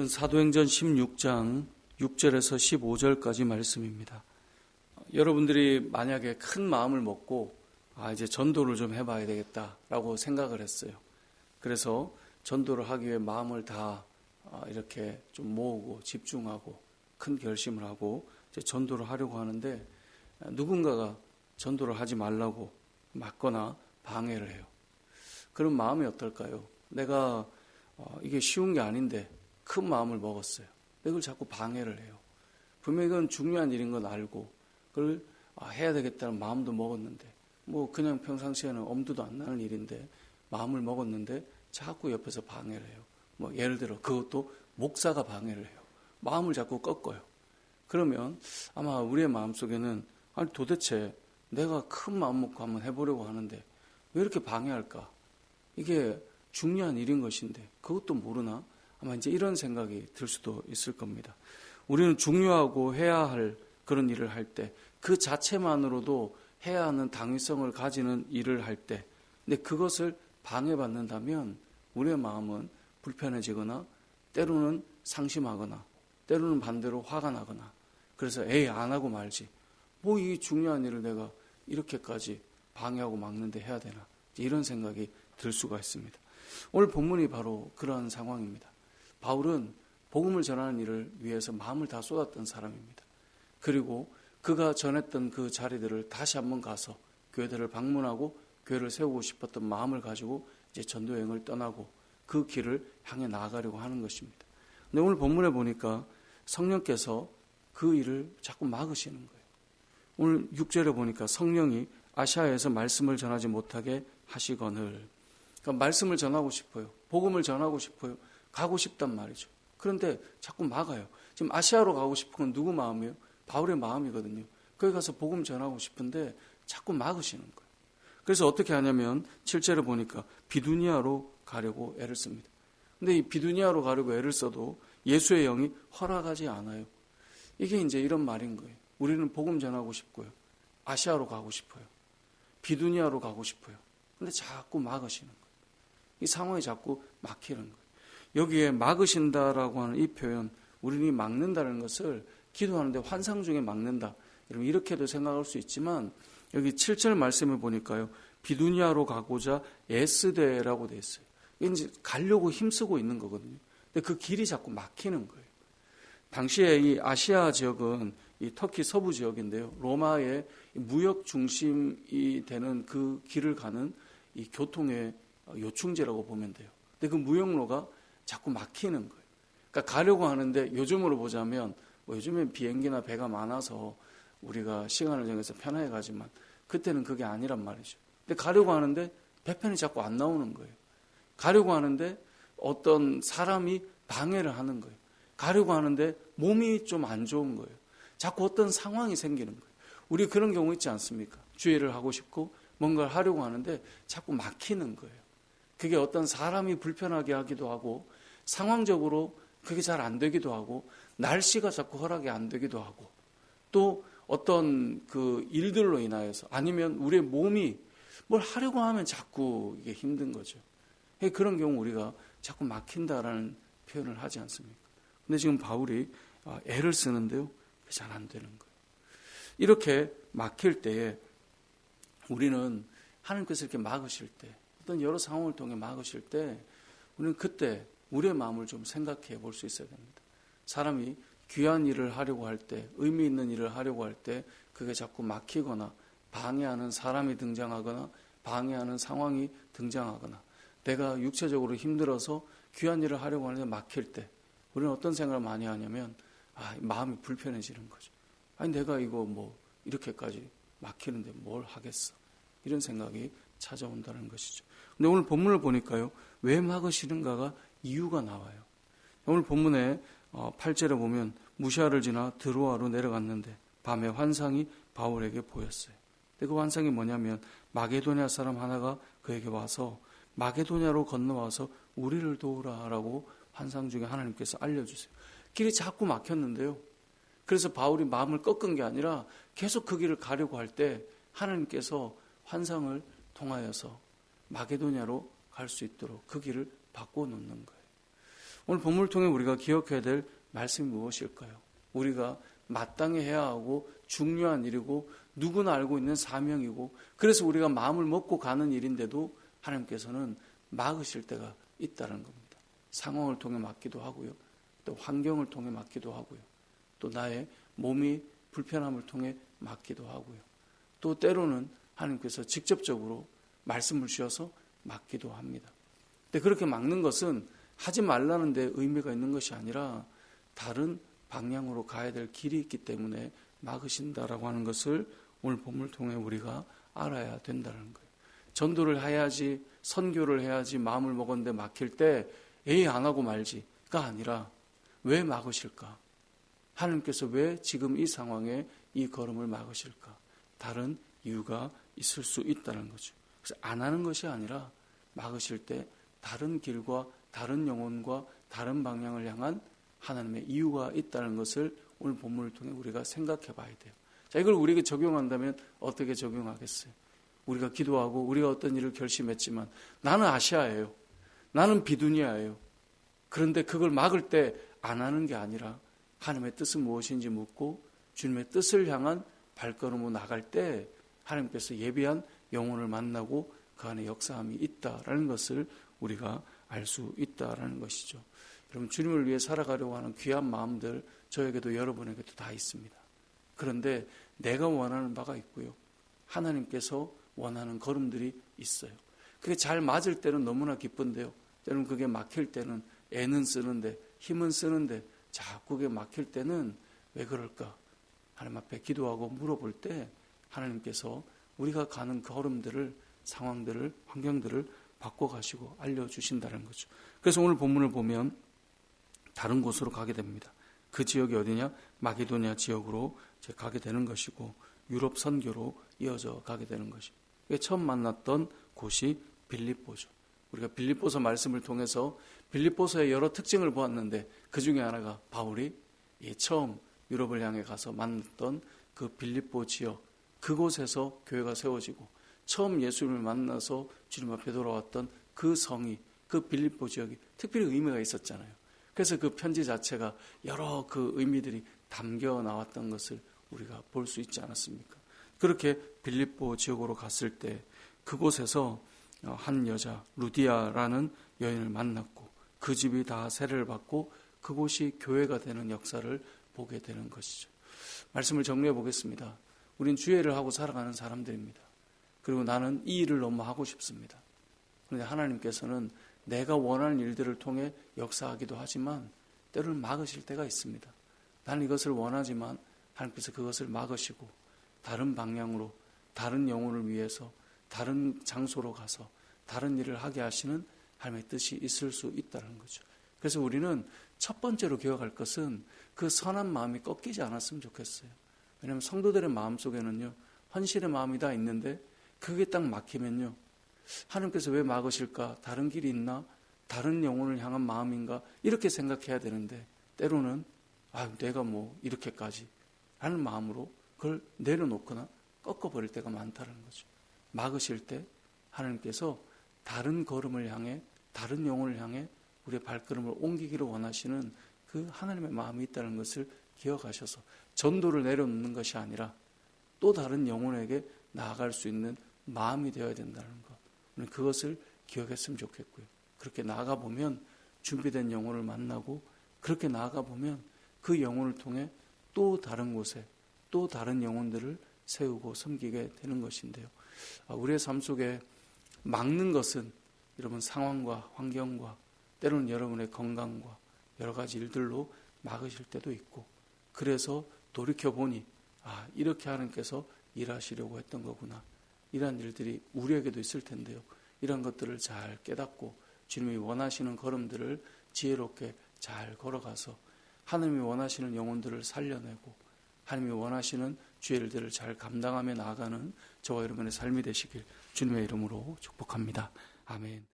오늘은 사도행전 16장 6절에서 15절까지 말씀입니다. 여러분들이 만약에 큰 마음을 먹고 이제 전도를 좀 해봐야 되겠다라고 생각을 했어요. 그래서 전도를 하기 위해 마음을 다 이렇게 좀 모으고 집중하고 큰 결심을 하고 이제 전도를 하려고 하는데 누군가가 전도를 하지 말라고 막거나 방해를 해요. 그런 마음이 어떨까요? 내가 이게 쉬운 게 아닌데 큰 마음을 먹었어요. 이걸 자꾸 방해를 해요. 분명히 이건 중요한 일인 건 알고 그걸 해야 되겠다는 마음도 먹었는데 그냥 평상시에는 엄두도 안 나는 일인데 마음을 먹었는데 자꾸 옆에서 방해를 해요. 예를 들어 그것도 목사가 방해를 해요. 마음을 자꾸 꺾어요. 그러면 아마 우리의 마음속에는 도대체 내가 큰 마음 먹고 한번 해보려고 하는데 왜 이렇게 방해할까? 이게 중요한 일인 것인데 그것도 모르나? 아마 이제 이런 생각이 들 수도 있을 겁니다. 우리는 중요하고 해야 할 그런 일을 할 때 그 자체만으로도 해야 하는 당위성을 가지는 일을 할 때 근데 그것을 방해받는다면 우리의 마음은 불편해지거나 때로는 상심하거나 때로는 반대로 화가 나거나 그래서 안 하고 말지 이 중요한 일을 내가 이렇게까지 방해하고 막는데 해야 되나 이런 생각이 들 수가 있습니다. 오늘 본문이 바로 그런 상황입니다. 바울은 복음을 전하는 일을 위해서 마음을 다 쏟았던 사람입니다. 그리고 그가 전했던 그 자리들을 다시 한번 가서 교회들을 방문하고 교회를 세우고 싶었던 마음을 가지고 이제 전도 여행을 떠나고 그 길을 향해 나아가려고 하는 것입니다. 근데 오늘 본문에 보니까 성령께서 그 일을 자꾸 막으시는 거예요. 오늘 6절에 보니까 성령이 아시아에서 말씀을 전하지 못하게 하시거늘. 그러니까 말씀을 전하고 싶어요. 복음을 전하고 싶어요. 가고 싶단 말이죠. 그런데 자꾸 막아요. 지금 아시아로 가고 싶은 건 누구 마음이에요? 바울의 마음이거든요. 거기 가서 복음 전하고 싶은데 자꾸 막으시는 거예요. 그래서 어떻게 하냐면 7절에 보니까 비두니아로 가려고 애를 씁니다. 근데 이 비두니아로 가려고 애를 써도 예수의 영이 허락하지 않아요. 이게 이제 이런 말인 거예요. 우리는 복음 전하고 싶고요. 아시아로 가고 싶어요. 비두니아로 가고 싶어요. 근데 자꾸 막으시는 거예요. 이 상황이 자꾸 막히는 거예요. 여기에 막으신다라고 하는 이 표현, 우리는 막는다는 것을 기도하는데 환상 중에 막는다. 이렇게도 생각할 수 있지만 여기 7절 말씀을 보니까요. 비두니아로 가고자 애쓰되라고 되어 있어요. 이제 가려고 힘쓰고 있는 거거든요. 근데 그 길이 자꾸 막히는 거예요. 당시에 이 아시아 지역은 이 터키 서부 지역인데요. 로마의 무역 중심이 되는 그 길을 가는 이 교통의 요충지라고 보면 돼요. 근데 그 무역로가 자꾸 막히는 거예요. 그러니까 가려고 하는데 요즘으로 보자면 요즘엔 비행기나 배가 많아서 우리가 시간을 정해서 편하게 가지만 그때는 그게 아니란 말이죠. 근데 가려고 하는데 배편이 자꾸 안 나오는 거예요. 가려고 하는데 어떤 사람이 방해를 하는 거예요. 가려고 하는데 몸이 좀 안 좋은 거예요. 자꾸 어떤 상황이 생기는 거예요. 우리 그런 경우 있지 않습니까? 주의를 하고 싶고 뭔가를 하려고 하는데 자꾸 막히는 거예요. 그게 어떤 사람이 불편하게 하기도 하고 상황적으로 그게 잘 안 되기도 하고 날씨가 자꾸 허락이 안 되기도 하고 또 어떤 그 일들로 인하여서 아니면 우리의 몸이 뭘 하려고 하면 자꾸 이게 힘든 거죠. 그런 경우 우리가 자꾸 막힌다라는 표현을 하지 않습니까? 근데 지금 바울이 애를 쓰는데요. 잘 안 되는 거예요. 이렇게 막힐 때에 우리는 하나님께서 이렇게 막으실 때 어떤 여러 상황을 통해 막으실 때 우리는 그때 우리의 마음을 좀 생각해 볼 수 있어야 됩니다. 사람이 귀한 일을 하려고 할 때, 의미 있는 일을 하려고 할 때 그게 자꾸 막히거나 방해하는 사람이 등장하거나 방해하는 상황이 등장하거나 내가 육체적으로 힘들어서 귀한 일을 하려고 하는데 막힐 때 우리는 어떤 생각을 많이 하냐면 마음이 불편해지는 거죠. 내가 이거 이렇게까지 막히는데 뭘 하겠어. 이런 생각이 찾아온다는 것이죠. 근데 오늘 본문을 보니까요. 왜 막으시는가가 이유가 나와요. 오늘 본문에 8절에 보면 무시아를 지나 드로아로 내려갔는데 밤에 환상이 바울에게 보였어요. 근데 그 환상이 뭐냐면 마게도냐 사람 하나가 그에게 와서 마게도냐로 건너와서 우리를 도우라라고 환상 중에 하나님께서 알려주세요. 길이 자꾸 막혔는데요. 그래서 바울이 마음을 꺾은 게 아니라 계속 그 길을 가려고 할 때 하나님께서 환상을 통하여서 마게도냐로 갈 수 있도록 그 길을 바꿔놓는 거예요. 오늘 본문을 통해 우리가 기억해야 될 말씀이 무엇일까요? 우리가 마땅히 해야 하고 중요한 일이고 누구나 알고 있는 사명이고 그래서 우리가 마음을 먹고 가는 일인데도 하나님께서는 막으실 때가 있다는 겁니다. 상황을 통해 막기도 하고요. 또 환경을 통해 막기도 하고요. 또 나의 몸이 불편함을 통해 막기도 하고요. 또 때로는 하나님께서 직접적으로 말씀을 주셔서 막기도 합니다. 근데 그렇게 막는 것은 하지 말라는 데 의미가 있는 것이 아니라 다른 방향으로 가야 될 길이 있기 때문에 막으신다라고 하는 것을 오늘 본문을 통해 우리가 알아야 된다는 거예요. 전도를 해야지, 선교를 해야지 마음을 먹었는데 막힐 때 에이 안 하고 말지가 아니라 왜 막으실까? 하나님께서 왜 지금 이 상황에 이 걸음을 막으실까? 다른 이유가 있을 수 있다는 거죠. 그래서 안 하는 것이 아니라 막으실 때 다른 길과 다른 영혼과 다른 방향을 향한 하나님의 이유가 있다는 것을 오늘 본문을 통해 우리가 생각해 봐야 돼요. 자, 이걸 우리에게 적용한다면 어떻게 적용하겠어요? 우리가 기도하고 우리가 어떤 일을 결심했지만 나는 아시아예요. 나는 비두니아예요. 그런데 그걸 막을 때 안 하는 게 아니라 하나님의 뜻은 무엇인지 묻고 주님의 뜻을 향한 발걸음으로 나갈 때 하나님께서 예비한 영혼을 만나고 그 안에 역사함이 있다라는 것을 우리가 알 수 있다라는 것이죠. 여러분, 주님을 위해 살아가려고 하는 귀한 마음들 저에게도 여러분에게도 다 있습니다. 그런데 내가 원하는 바가 있고요. 하나님께서 원하는 걸음들이 있어요. 그게 잘 맞을 때는 너무나 기쁜데요. 여러분, 그게 막힐 때는 애는 쓰는데 힘은 쓰는데 자꾸 그게 막힐 때는 왜 그럴까? 하나님 앞에 기도하고 물어볼 때 하나님께서 우리가 가는 걸음들을, 상황들을, 환경들을 바꿔가시고 알려주신다는 거죠. 그래서 오늘 본문을 보면 다른 곳으로 가게 됩니다. 그 지역이 어디냐? 마게도냐 지역으로 가게 되는 것이고 유럽 선교로 이어져 가게 되는 것입니다. 처음 만났던 곳이 빌립보죠. 우리가 빌립보서 말씀을 통해서 빌립보서의 여러 특징을 보았는데 그 중에 하나가 바울이 처음 유럽을 향해 가서 만났던 그 빌립보 지역, 그곳에서 교회가 세워지고 처음 예수님을 만나서 주님 앞에 돌아왔던 그 성이, 그 빌립보 지역이 특별히 의미가 있었잖아요. 그래서 그 편지 자체가 여러 그 의미들이 담겨 나왔던 것을 우리가 볼 수 있지 않았습니까? 그렇게 빌립보 지역으로 갔을 때 그곳에서 한 여자 루디아라는 여인을 만났고 그 집이 다 세례를 받고 그곳이 교회가 되는 역사를 보게 되는 것이죠. 말씀을 정리해 보겠습니다. 우린 주의를 하고 살아가는 사람들입니다. 그리고 나는 이 일을 너무 하고 싶습니다. 그런데 하나님께서는 내가 원하는 일들을 통해 역사하기도 하지만 때로는 막으실 때가 있습니다. 나는 이것을 원하지만 하나님께서 그것을 막으시고 다른 방향으로 다른 영혼을 위해서 다른 장소로 가서 다른 일을 하게 하시는 하나님의 뜻이 있을 수 있다는 거죠. 그래서 우리는 첫 번째로 기억할 것은 그 선한 마음이 꺾이지 않았으면 좋겠어요. 왜냐하면 성도들의 마음속에는요, 헌신의 마음이 다 있는데 그게 딱 막히면요, 하나님께서 왜 막으실까? 다른 길이 있나? 다른 영혼을 향한 마음인가? 이렇게 생각해야 되는데 때로는 내가 뭐 이렇게까지 하는 마음으로 그걸 내려놓거나 꺾어버릴 때가 많다는 거죠. 막으실 때 하나님께서 다른 걸음을 향해, 다른 영혼을 향해 우리의 발걸음을 옮기기를 원하시는 그 하나님의 마음이 있다는 것을 기억하셔서 전도를 내려놓는 것이 아니라 또 다른 영혼에게 나아갈 수 있는 마음이 되어야 된다는 것. 그것을 기억했으면 좋겠고요. 그렇게 나아가 보면 준비된 영혼을 만나고 그렇게 나아가 보면 그 영혼을 통해 또 다른 곳에 또 다른 영혼들을 세우고 섬기게 되는 것인데요. 우리의 삶 속에 막는 것은 여러분 상황과 환경과 때로는 여러분의 건강과 여러 가지 일들로 막으실 때도 있고 그래서 돌이켜보니 이렇게 하나님께서 일하시려고 했던 거구나. 이러한 일들이 우리에게도 있을 텐데요. 이런 것들을 잘 깨닫고 주님이 원하시는 걸음들을 지혜롭게 잘 걸어가서 하나님이 원하시는 영혼들을 살려내고 하나님이 원하시는 주의 일들을 잘 감당하며 나아가는 저와 여러분의 삶이 되시길 주님의 이름으로 축복합니다. 아멘.